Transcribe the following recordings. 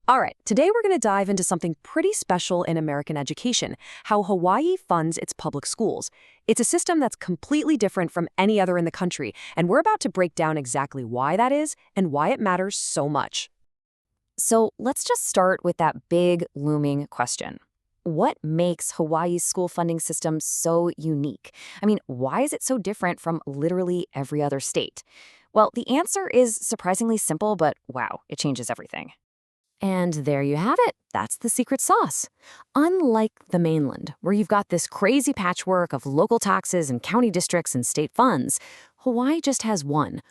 All right, today we're going to dive into something pretty special in American education, how Hawaii funds its public schools. It's a system that's completely different from any other in the country, and we're about to break down exactly why that is and why it matters so much. So let's just start with that big looming question. What makes Hawaii's school funding system so unique? Why is it so different from literally every other state? Well, the answer is surprisingly simple, but wow, it changes everything. And there you have it. That's the secret sauce. Unlike the mainland, where you've got this crazy patchwork of local taxes and county districts and state funds, Hawaii just has one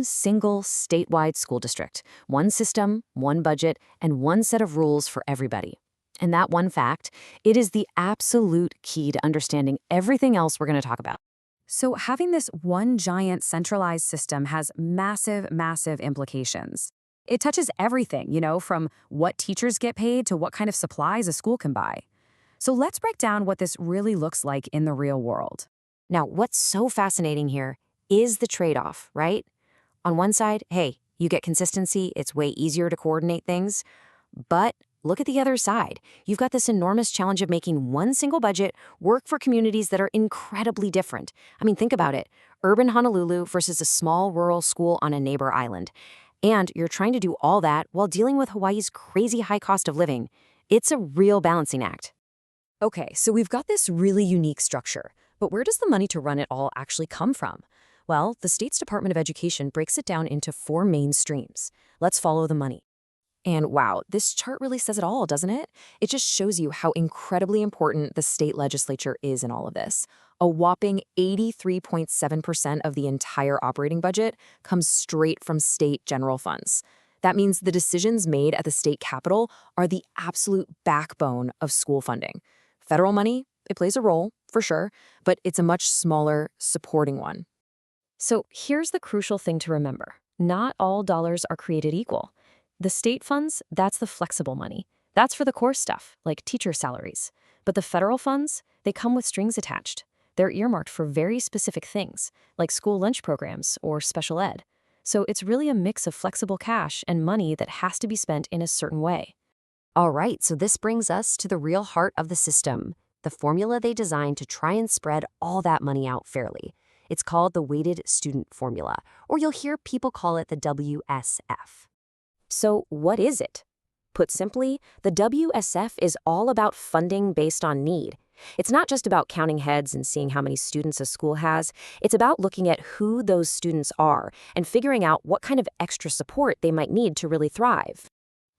single statewide school district, one system, one budget, and one set of rules for everybody. And that one fact, it is the absolute key to understanding everything else we're going to talk about. So having this one giant centralized system has massive implications. It touches everything, from what teachers get paid to what kind of supplies a school can buy. So let's break down what this really looks like in the real world. Now, what's so fascinating here is the trade-off, right? On one side, hey, you get consistency, it's way easier to coordinate things. But look at the other side. You've got this enormous challenge of making one single budget work for communities that are incredibly different. Think about it. Urban Honolulu versus a small rural school on a neighbor island. And you're trying to do all that while dealing with Hawaii's crazy high cost of living. It's a real balancing act. Okay, so we've got this really unique structure, but where does the money to run it all actually come from? Well, the state's Department of Education breaks it down into four main streams. Let's follow the money. And wow, this chart really says it all, doesn't it? It just shows you how incredibly important the state legislature is in all of this. A whopping 83.7% of the entire operating budget comes straight from state general funds. That means the decisions made at the state capitol are the absolute backbone of school funding. Federal money, it plays a role, for sure, but it's a much smaller, supporting one. So here's the crucial thing to remember. Not all dollars are created equal. The state funds, that's the flexible money. That's for the core stuff, like teacher salaries. But the federal funds, they come with strings attached. They're earmarked for very specific things, like school lunch programs or special ed. So it's really a mix of flexible cash and money that has to be spent in a certain way. All right, so this brings us to the real heart of the system, the formula they designed to try and spread all that money out fairly. It's called the Weighted Student Formula, or you'll hear people call it the WSF. So what is it? Put simply, the WSF is all about funding based on need. It's not just about counting heads and seeing how many students a school has. It's about looking at who those students are and figuring out what kind of extra support they might need to really thrive.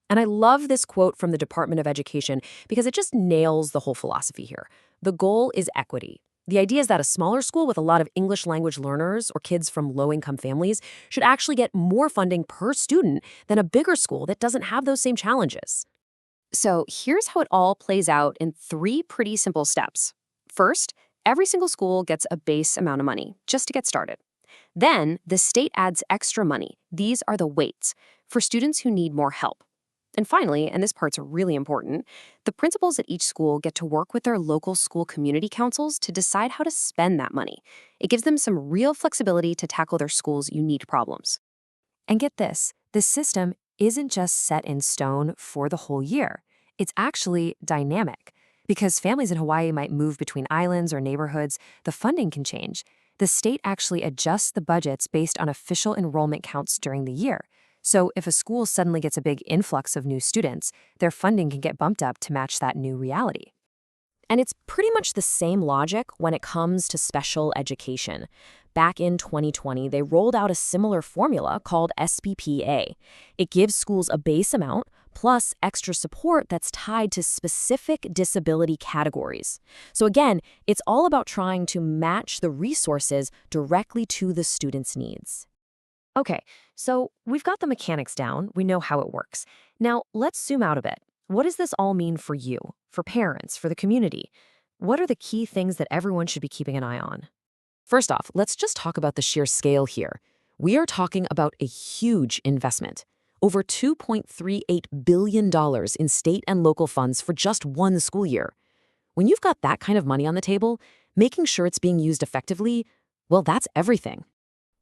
And I love this quote from the Department of Education because it just nails the whole philosophy here. The goal is equity. The idea is that a smaller school with a lot of English language learners or kids from low-income families should actually get more funding per student than a bigger school that doesn't have those same challenges. So here's how it all plays out in three pretty simple steps. First, every single school gets a base amount of money just to get started. Then the state adds extra money. These are the weights for students who need more help. And finally, and this part's really important, the principals at each school get to work with their local school community councils to decide how to spend that money. It gives them some real flexibility to tackle their school's unique problems. And get this system isn't just set in stone for the whole year. It's actually dynamic. Because families in Hawaii might move between islands or neighborhoods, the funding can change. The state actually adjusts the budgets based on official enrollment counts during the year. So if a school suddenly gets a big influx of new students, their funding can get bumped up to match that new reality. And it's pretty much the same logic when it comes to special education. Back in 2020, they rolled out a similar formula called SBPA. It gives schools a base amount plus extra support that's tied to specific disability categories. So again, it's all about trying to match the resources directly to the student's needs. Okay, so we've got the mechanics down. We know how it works. Now, let's zoom out a bit. What does this all mean for you, for parents, for the community? What are the key things that everyone should be keeping an eye on? First off, let's just talk about the sheer scale here. We are talking about a huge investment. Over $2.38 billion in state and local funds for just one school year. When you've got that kind of money on the table, making sure it's being used effectively, well, that's everything.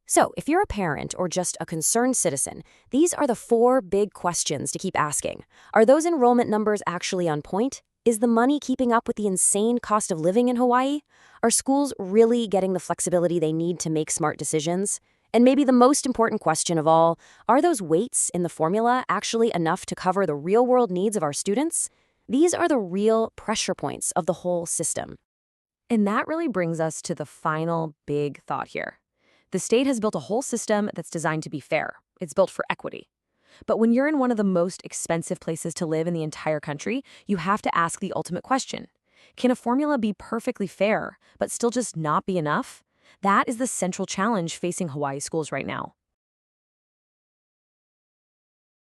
So, if you're a parent or just a concerned citizen, these are the 4 big questions to keep asking. Are those enrollment numbers actually on point? Is the money keeping up with the insane cost of living in Hawaii? Are schools really getting the flexibility they need to make smart decisions? And maybe the most important question of all, are those weights in the formula actually enough to cover the real-world needs of our students? These are the real pressure points of the whole system. And that really brings us to the final big thought here. The state has built a whole system that's designed to be fair. It's built for equity. But when you're in one of the most expensive places to live in the entire country, you have to ask the ultimate question. Can a formula be perfectly fair, but still just not be enough? That is the central challenge facing Hawaii schools right now.